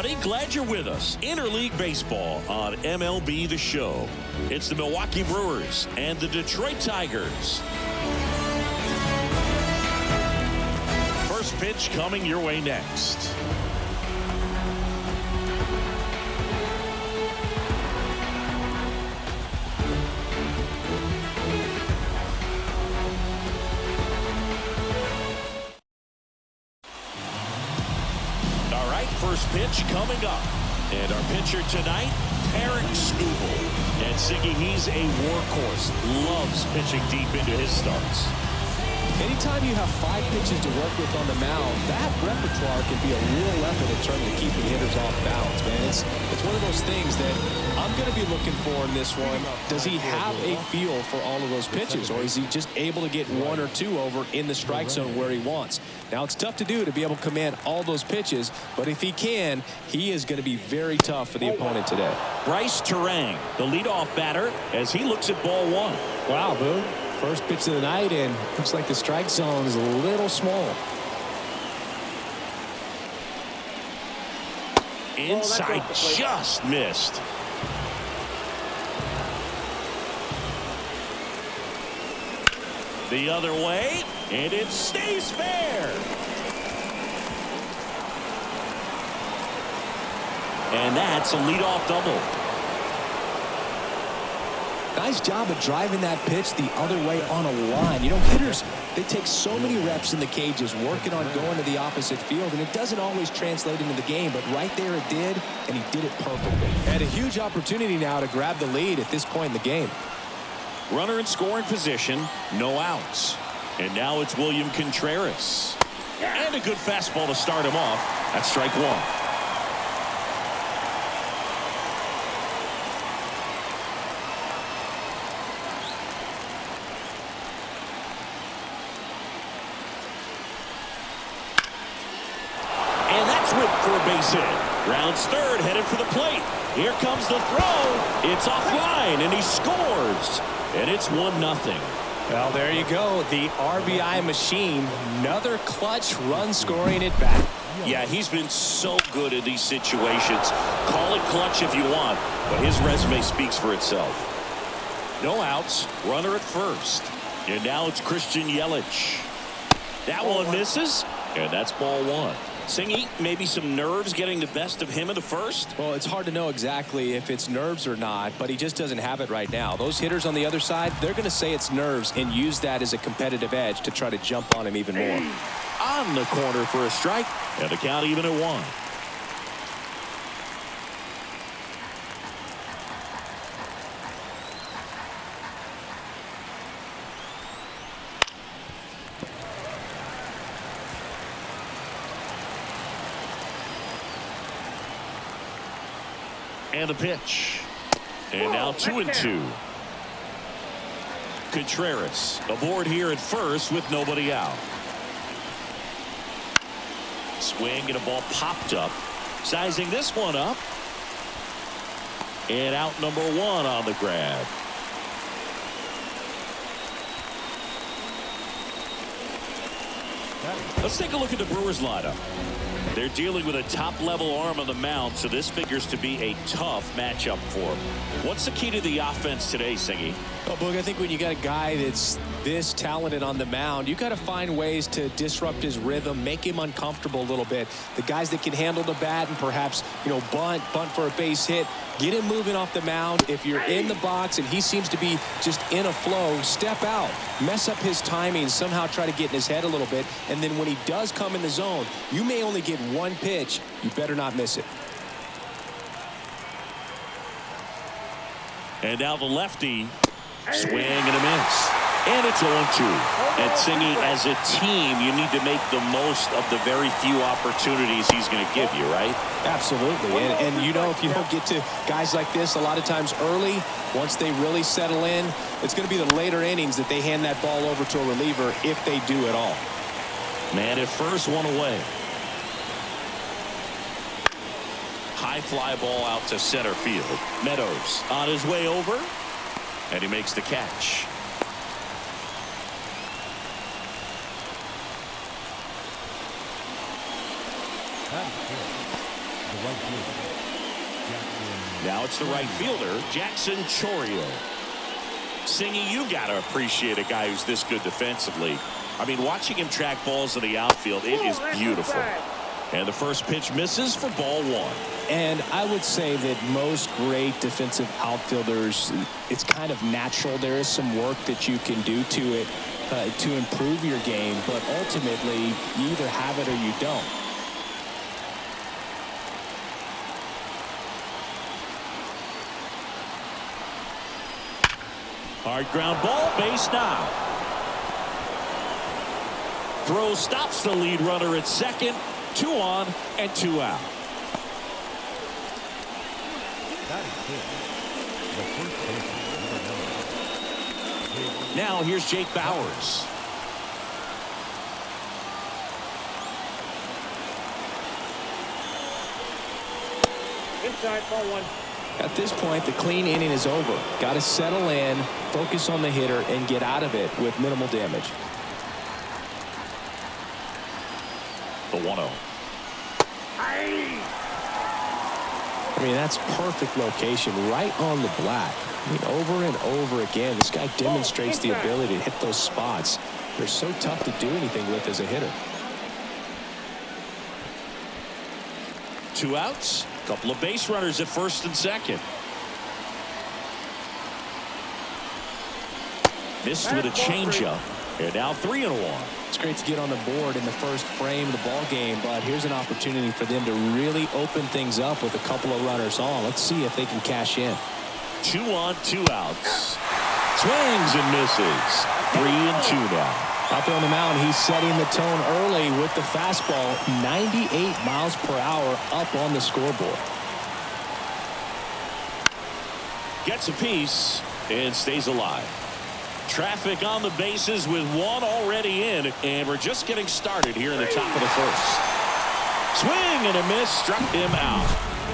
everybody. Glad you're with us. Interleague Baseball on MLB The Show. It's the Milwaukee Brewers and the Detroit Tigers. First pitch coming your way next. First pitch coming up. And our pitcher tonight, Eric Skubal. And Siggy, he's a workhorse. Loves pitching deep into his starts. Anytime you have 5 pitches to work with on the mound, that repertoire can be a real weapon in terms of keeping hitters off balance, man. It's one of those things that I'm going to be looking for in this one. Does he have a feel for all of those pitches, or is he just able to get 1 or 2 over in the strike zone where he wants? Now, it's tough to do to be able to command all those pitches, but if he can, he is going to be very tough for the opponent today. Brice Turang, the leadoff batter, as he looks at ball 1. Wow, Boone. First pitch of the night, and looks like the strike zone is a little small. Inside, just missed. The other way, and it stays fair. And that's a leadoff double. Nice job of driving that pitch the other way on a line. You know, hitters, they take so many reps in the cages working on going to the opposite field, and it doesn't always translate into the game, but right there it did, and he did it perfectly. Had a huge opportunity now to grab the lead at this point in the game. Runner in scoring position, no outs. And now it's William Contreras. And a good fastball to start him off. That's strike 1. For a base hit. Rounds third, headed for the plate. Here comes the throw. It's offline, and he scores. And it's 1-0. Well, there you go. The RBI machine. Another clutch run scoring at bat. Yeah, he's been so good in these situations. Call it clutch if you want, but his resume speaks for itself. No outs. Runner at first. And now it's Christian Yelich. That one misses, and that's ball 1. Singy, maybe some nerves getting the best of him in the first? Well, it's hard to know exactly if it's nerves or not, but he just doesn't have it right now. Those hitters on the other side, they're going to say it's nerves and use that as a competitive edge to try to jump on him even more. On the corner for a strike, and the count even at 1. And the pitch. And now 2-2. Contreras aboard here at first with nobody out. Swing and a ball popped up. Sizing this one up. And out number 1 on the grab. Let's take a look at the Brewers lineup. They're dealing with a top-level arm on the mound, so this figures to be a tough matchup for them. What's the key to the offense today, Singy? Well, Boog, I think when you got a guy that's this talented on the mound, you got to find ways to disrupt his rhythm, make him uncomfortable a little bit. The guys that can handle the bat and perhaps, you know, bunt for a base hit, get him moving off the mound. If you're in the box and he seems to be just in a flow, step out, mess up his timing, somehow try to get in his head a little bit, and then when he does come in the zone, you may only get 1 pitch. You better not miss it. And now the lefty, swing and a miss. And it's 0-2. And Singy, as a team, you need to make the most of the very few opportunities he's going to give you, right? Absolutely. And you know, if you don't get to guys like this a lot of times early, once they really settle in, it's going to be the later innings that they hand that ball over to a reliever if they do at all. Man at first, 1 away. High fly ball out to center field. Meadows on his way over, and he makes the catch. Now it's the right fielder, Jackson Chourio. Singy, you got to appreciate a guy who's this good defensively. I mean, watching him track balls in the outfield, it is beautiful. And the first pitch misses for ball one. And I would say that most great defensive outfielders, it's kind of natural. There is some work that you can do to it to improve your game, but ultimately you either have it or you don't. Hard ground ball, base now. Throw stops the lead runner at second. 2 on and 2 out. Now here's Jake Bauers. Inside, ball one. At this point, the clean inning is over. Got to settle in, focus on the hitter, and get out of it with minimal damage. The 1-0. I mean, that's perfect location, right on the black. I mean, over and over again, this guy demonstrates the ability to hit those spots. They're so tough to do anything with as a hitter. 2 outs. Couple of base runners at first and second. Missed with a changeup. And now 3-1. It's great to get on the board in the first frame of the ball game, but here's an opportunity for them to really open things up with a couple of runners on. Let's see if they can cash in. 2 on, 2 outs. Swings and misses. 3-2 now. Out there on the mound, he's setting the tone early with the fastball. 98 miles per hour up on the scoreboard. Gets a piece and stays alive. Traffic on the bases with 1 already in, and we're just getting started here in the top of the first. Swing and a miss, struck him out.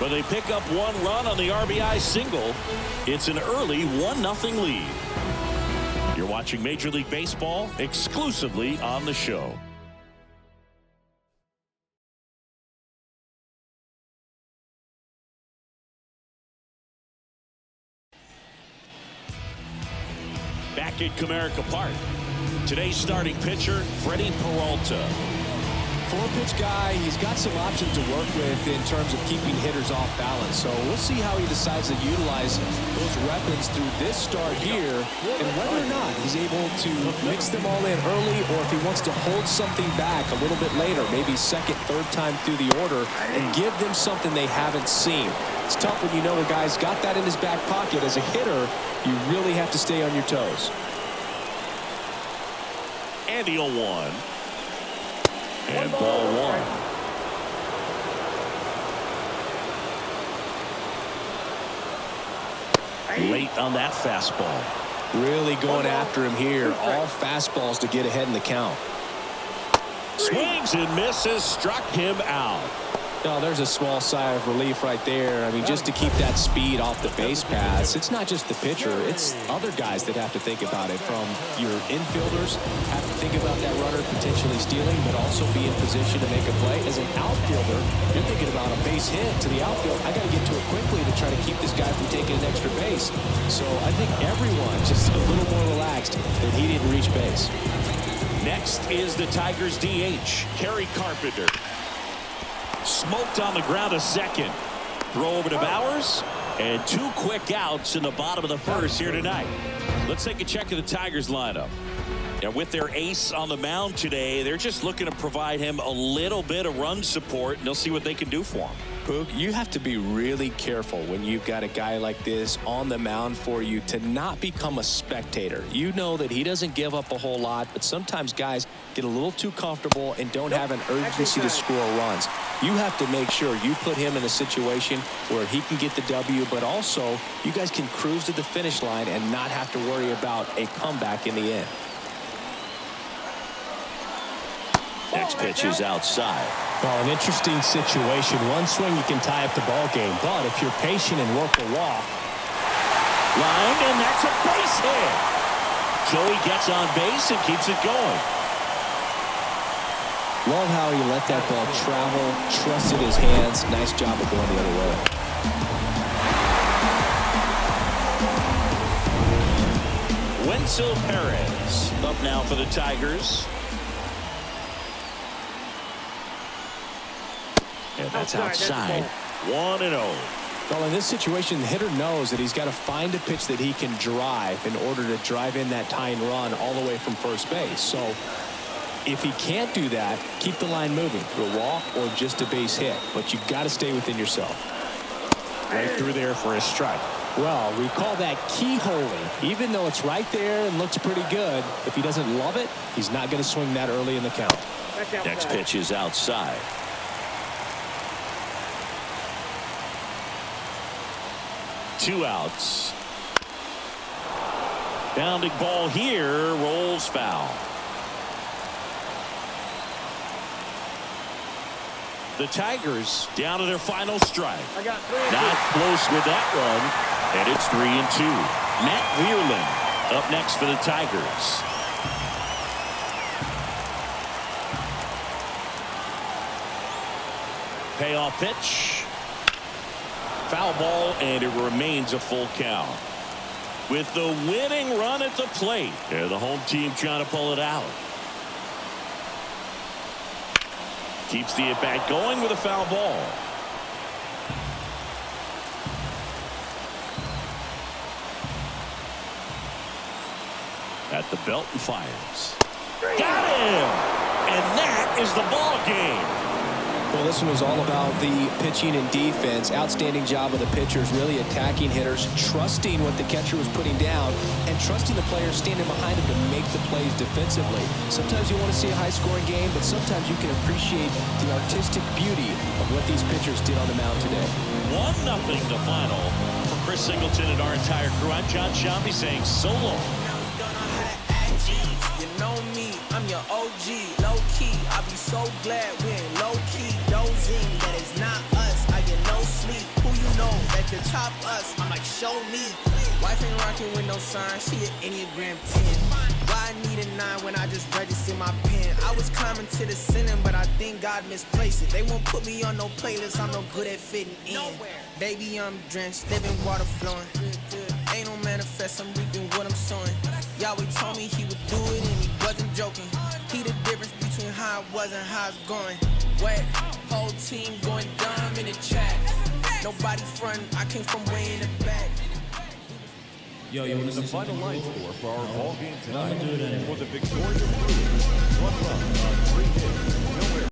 But they pick up 1 run on the RBI single. It's an early 1-0 lead. You're watching Major League Baseball exclusively on the show. Back at Comerica Park. Today's starting pitcher, Freddie Peralta. 4-pitch guy. He's got some options to work with in terms of keeping hitters off balance. So we'll see how he decides to utilize those weapons through this start here, and whether or not he's able to mix them all in early, or if he wants to hold something back a little bit later, maybe second, third time through the order, and give them something they haven't seen. It's tough when you know a guy's got that in his back pocket. As a hitter, you really have to stay on your toes. And the 0-1. And ball 1. Late on that fastball. Really going after him here. All fastballs to get ahead in the count. Swings and misses, struck him out. Oh, there's a small sigh of relief right there. I mean, just to keep that speed off the base paths. It's not just the pitcher. It's other guys that have to think about it. From your infielders, have to think about that runner potentially stealing, but also be in position to make a play. As an outfielder, you're thinking about a base hit to the outfield. I got to get to it quickly to try to keep this guy from taking an extra base. So I think everyone's just a little more relaxed that he didn't reach base. Next is the Tigers DH, Kerry Carpenter. Smoked on the ground to second. Throw over to Bauers, and 2 quick outs in the bottom of the first here tonight. Let's take a check of the Tigers lineup. And with their ace on the mound today, they're just looking to provide him a little bit of run support, and they'll see what they can do for him. Boog, you have to be really careful when you've got a guy like this on the mound for you to not become a spectator. You know that he doesn't give up a whole lot, but sometimes guys get a little too comfortable and don't have an urgency to score runs. You have to make sure you put him in a situation where he can get the W, but also you guys can cruise to the finish line and not have to worry about a comeback in the end. Next pitch is outside. Well, an interesting situation. One swing you can tie up the ball game, but if you're patient and work a walk. Lined, and that's a base hit. Joey gets on base and keeps it going. Love how he let that ball travel, trusted his hands. Nice job of going the other way. Wenzel Perez up now for the Tigers. And that's outside. 1-0. Well, in this situation, the hitter knows that he's got to find a pitch that he can drive in order to drive in that tying run all the way from first base. So if he can't do that, keep the line moving through a walk or just a base hit. But you've got to stay within yourself. Right through there for a strike. Well, we call that keyholing. Even though it's right there and looks pretty good, if he doesn't love it, he's not going to swing that early in the count. Next pitch is outside. Two outs. Bounding ball here, rolls foul. The Tigers down to their final strike. Not close with that one, and it's 3-2. Matt Vierling up next for the Tigers. Payoff pitch. Foul ball, and it remains a full count. With the winning run at the plate. Yeah, the home team trying to pull it out. Keeps the at-bat going with a foul ball. At the belt and fires. Got him! And that is the ball game. Well, this one was all about the pitching and defense. Outstanding job of the pitchers, really attacking hitters, trusting what the catcher was putting down, and trusting the players standing behind him to make the plays defensively. Sometimes you want to see a high-scoring game, but sometimes you can appreciate the artistic beauty of what these pitchers did on the mound today. 1-0 the final. For Chris Singleton and our entire crew, I'm John Shambi saying so long. You know me, I'm your OG, low-key. I be so glad we're in low-key dozing. That it's not us, I get no sleep. Who you know that can top us? I'm like, show me. Wife ain't rocking with no sign, she an Enneagram 10. Why I need a 9 when I just registered my pen? I was climbing to the ceiling, but I think God misplaced it. They won't put me on no playlist, I'm no good at fitting in. Baby, I'm drenched, living water flowing. Ain't no manifest, I'm reaping what I'm sowing. Yahweh told me he would do it and he wasn't joking. He the difference between how I was and how it's going. Wet, whole team going dumb in the chat. Nobody frontin', I came from way in the back. The final line score for our ball game tonight for the victorious Brewers. 1 run on 3 hits.